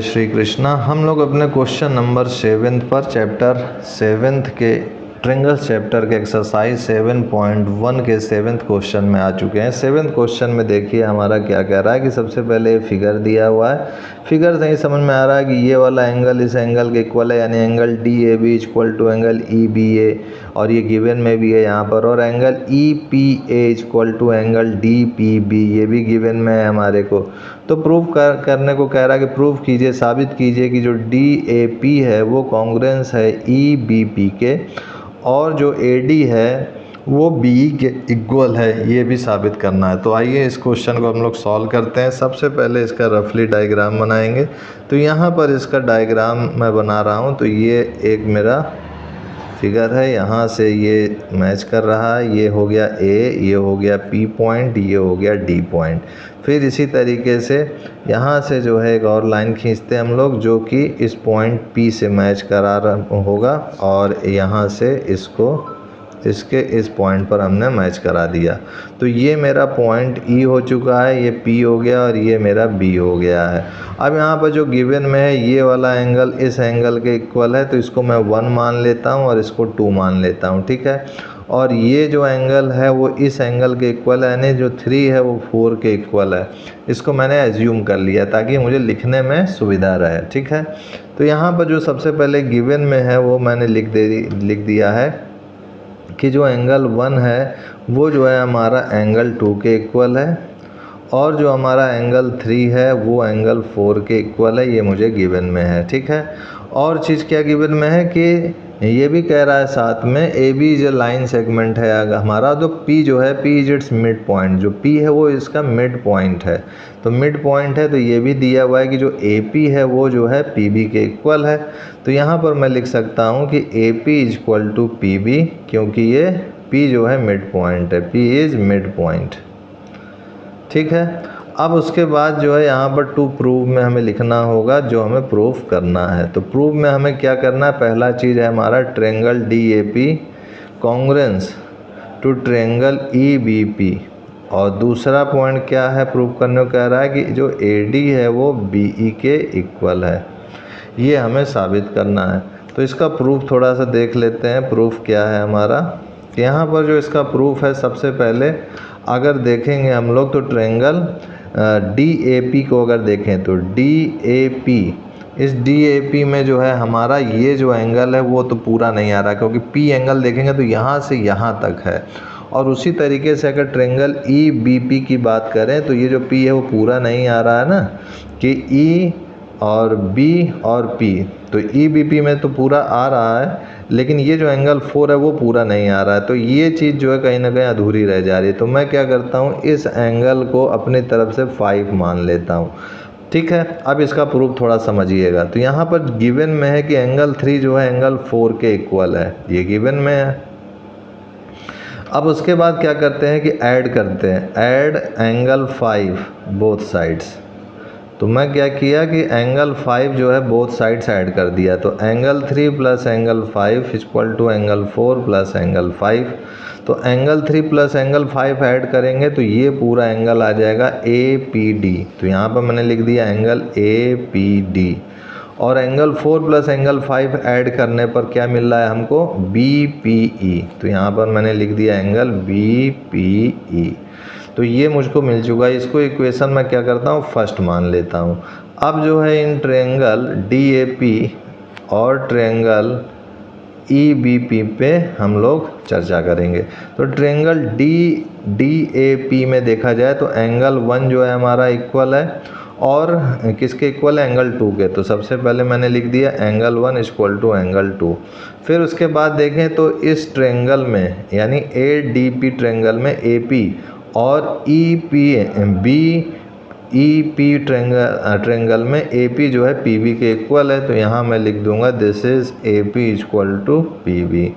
जय श्री कृष्णा। हम लोग अपने क्वेश्चन नंबर 7 पर चैप्टर 7 के ट्रिंगल चैप्टर के एक्सरसाइज 7.1 के 7th क्वेश्चन में आ चुके हैं। 7th क्वेश्चन में देखिए हमारा क्या कह रहा है कि सबसे पहले फिगर दिया हुआ है। फिगर से ही समझ में आ रहा है कि ये वाला एंगल इस एंगल के इक्वल है, यानी angle D A B equal to angle E B A, और ये गिवन में भी है यहाँ पर। और angle E P A equal to angle D P B, ये भी गिवन में है हमारे को। तो प्रूव करने को कह रहा है कि प्रूव कीजिए, साबित कीजिए कि जो डी ए पी है वो कॉन्ग्रुएंस है ई बी पी के, और जो ए डी है वो बी के इक्वल है, ये भी साबित करना है। तो आइए इस क्वेश्चन को हम लोग सॉल्व करते हैं। सबसे पहले इसका रफली डायग्राम बनाएंगे। तो यहाँ पर इसका डायग्राम मैं बना रहा हूँ। तो ये एक मेरा फिगर है, यहाँ से ये मैच कर रहा है, ये हो गया ए, ये हो गया पी पॉइंट, ये हो गया डी पॉइंट। फिर इसी तरीके से यहाँ से जो है एक और लाइन खींचते हैं हम लोग, जो कि इस पॉइंट पी से मैच करा रहा होगा, और यहाँ से इसको इसके इस पॉइंट पर हमने मैच करा दिया। तो ये मेरा पॉइंट ई हो चुका है, ये पी हो गया, और ये मेरा बी हो गया है। अब यहाँ पर जो गिवन में है ये वाला एंगल इस एंगल के इक्वल है, तो इसको मैं 1 मान लेता हूँ और इसको 2 मान लेता हूँ, ठीक है। और ये जो एंगल है वो इस एंगल के इक्वल है, यानी जो 3 है वो 4 के इक्वल है। इसको मैंने एज्यूम कर लिया ताकि मुझे लिखने में सुविधा रहे, ठीक है। तो यहाँ पर जो सबसे पहले गिवन में है वो मैंने लिख दिया है कि जो एंगल 1 है वो जो है हमारा एंगल 2 के इक्वल है, और जो हमारा एंगल 3 है वो एंगल 4 के इक्वल है, ये मुझे गिवन में है, ठीक है। और चीज़ क्या गिवन में है कि ये भी कह रहा है साथ में ए बी जो लाइन सेगमेंट है हमारा, जो पी जो है P is it's mid point, जो पी है वो इसका मिड पॉइंट है। तो मिड पॉइंट है, तो ये भी दिया हुआ है कि जो ए पी है वो जो है पी बी के इक्वल है। तो यहाँ पर मैं लिख सकता हूँ कि A P is equal to P B, क्योंकि ये पी जो है मिड पॉइंट है, पी इज मिड पॉइंट, ठीक है। अब उसके बाद जो है यहाँ पर टू प्रूव में हमें लिखना होगा जो हमें प्रूव करना है। तो प्रूव में हमें क्या करना है, पहला चीज़ है हमारा triangle D A P congruence to triangle E B P, और दूसरा पॉइंट क्या है प्रूव करने को कह रहा है कि जो ए डी है वो बी ई के इक्वल है, ये हमें साबित करना है। तो इसका प्रूफ थोड़ा सा देख लेते हैं। प्रूफ क्या है हमारा, यहाँ पर जो इसका प्रूफ है, सबसे पहले अगर देखेंगे हम लोग तो ट्रायंगल डी ए पी को अगर देखें तो डी ए पी, इस डी ए पी में जो है हमारा ये जो एंगल है वो तो पूरा नहीं आ रहा, क्योंकि पी एंगल देखेंगे तो यहाँ से यहाँ तक है। और उसी तरीके से अगर ट्रायंगल ई बी पी की बात करें तो ये जो पी है वो पूरा नहीं आ रहा है ना, कि ई और बी और पी, तो ई बी पी में तो पूरा आ रहा है, लेकिन ये जो एंगल 4 है वो पूरा नहीं आ रहा है। तो ये चीज़ जो है कहीं ना कहीं अधूरी रह जा रही है। तो मैं क्या करता हूँ, इस एंगल को अपनी तरफ से 5 मान लेता हूँ, ठीक है। अब इसका प्रूफ थोड़ा समझिएगा। तो यहाँ पर गिवन में है कि एंगल 3 जो है एंगल 4 के इक्वल है, ये गिवन में है। अब उसके बाद क्या करते हैं कि ऐड करते हैं, ऐड एंगल 5 बोथ साइड्स। तो मैं क्या किया कि एंगल 5 जो है बोथ साइड्स ऐड कर दिया। तो angle 3 plus angle 5 equal to angle 4 plus angle 5। तो एंगल 3 प्लस एंगल 5 ऐड करेंगे तो ये पूरा एंगल आ जाएगा ए पी डी। तो यहाँ पर मैंने लिख दिया एंगल ए पी डी, और एंगल 4 प्लस एंगल 5 ऐड करने पर क्या मिल रहा है हमको, बी पी ई। तो यहाँ पर मैंने लिख दिया एंगल बी पी ई। तो ये मुझको मिल चुका है। इसको इक्वेशन में क्या करता हूँ, फर्स्ट मान लेता हूँ। अब जो है in triangle D A P और ट्रायंगल ई बी पी पे हम लोग चर्चा करेंगे। तो ट्रायंगल डी ए पी में देखा जाए तो एंगल 1 जो है हमारा इक्वल है, और किसके इक्वल है, एंगल 2 के। तो सबसे पहले मैंने लिख दिया एंगल 1 इक्वल टू एंगल 2। फिर उसके बाद देखें तो इस ट्रायंगल में, यानी ए डी पी ट्रायंगल में ए पी और E P B E P triangle में ए पी जो है पी बी के इक्वल है। तो यहाँ मैं लिख दूंगा this is A P equal to P B,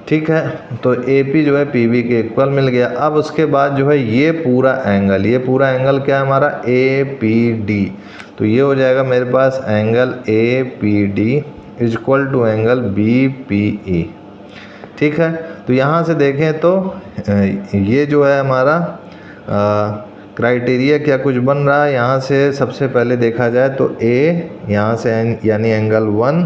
ठीक है। तो ए पी जो है पी बी के इक्वल मिल गया। अब उसके बाद जो है ये पूरा एंगल क्या है हमारा, ए पी डी। तो ये हो जाएगा मेरे पास angle A P D equal to angle B P E, ठीक है। तो यहाँ से देखें तो ये जो है हमारा क्राइटेरिया क्या कुछ बन रहा है। यहाँ से सबसे पहले देखा जाए तो ए, यहाँ से यानी एंगल 1,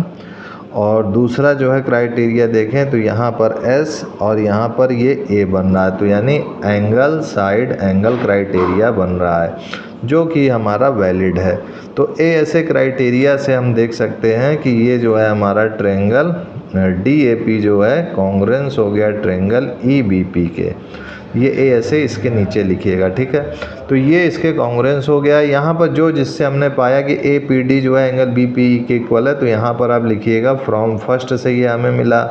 और दूसरा जो है क्राइटेरिया देखें तो यहाँ पर एस और यहाँ पर ये ए बन रहा है, तो यानी एंगल साइड एंगल क्राइटेरिया बन रहा है जो कि हमारा वैलिड है। तो ए ऐसे क्राइटेरिया से हम देख सकते हैं कि ये जो है हमारा ट्रायंगल DAP जो है कॉन्ग्रुएंस हो गया ट्रायंगल EBP के। ये ए ऐसे इसके नीचे लिखिएगा, ठीक है। तो ये इसके कॉन्ग्रुएंस हो गया। यहाँ पर जो जिससे हमने पाया कि APD जो है एंगल BPE के इक्वल है, तो यहाँ पर आप लिखिएगा फ्रॉम फर्स्ट से ये हमें मिला।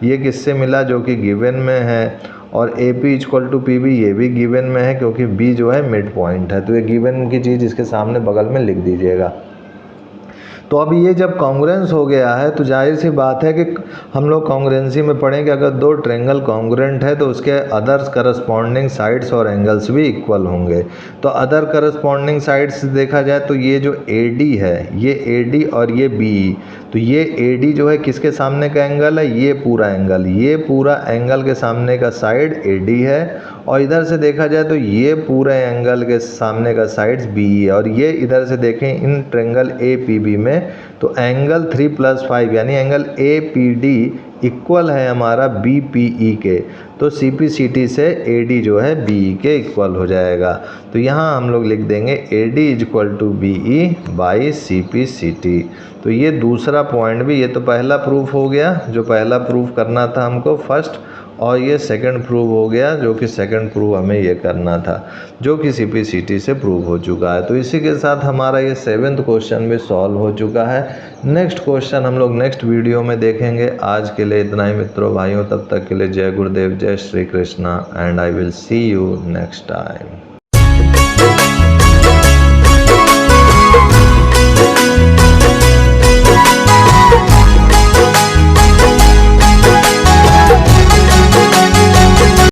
ये किससे मिला, जो कि गिवन में है, और AP इक्वल टू PB ये भी गिवन में है क्योंकि B जो है मिड पॉइंट है। तो ये गिवन की चीज़ इसके सामने बगल में लिख दीजिएगा। तो अब ये जब कॉन्ग्रुएंस हो गया है तो जाहिर सी बात है कि हम लोग कॉन्ग्रुएंसी में पढ़ेंगे अगर दो ट्रायंगल कॉन्ग्रुएंट है तो उसके अदर्स करस्पॉन्डिंग साइड्स और एंगल्स भी इक्वल होंगे। तो अदर करस्पॉन्डिंग साइड्स देखा जाए तो ये जो AD है, ये AD और ये BE, तो ये AD जो है किसके सामने का एंगल है, ये पूरा एंगल, ये पूरा एंगल के सामने का साइड AD है, और इधर से देखा जाए तो ये पूरे एंगल के सामने का साइड्स BE है। और ये इधर से देखें इन ट्रायंगल APB में तो एंगल 3+5 यानी एंगल APD इक्वल है हमारा BPE के। तो CPCT से AD जो है BE के इक्वल हो जाएगा। तो यहाँ हम लोग लिख देंगे AD equal to BE by CPCT। तो ये दूसरा पॉइंट भी, ये तो पहला प्रूफ हो गया जो पहला प्रूफ करना था हमको फर्स्ट, और ये सेकंड प्रूव हो गया जो कि सेकंड प्रूव हमें ये करना था जो कि CPCT से प्रूव हो चुका है। तो इसी के साथ हमारा ये 7th क्वेश्चन भी सॉल्व हो चुका है। नेक्स्ट क्वेश्चन हम लोग नेक्स्ट वीडियो में देखेंगे। आज के लिए इतना ही मित्रों भाइयों, तब तक के लिए जय गुरुदेव, जय Shri Krishna, and I will see you next time.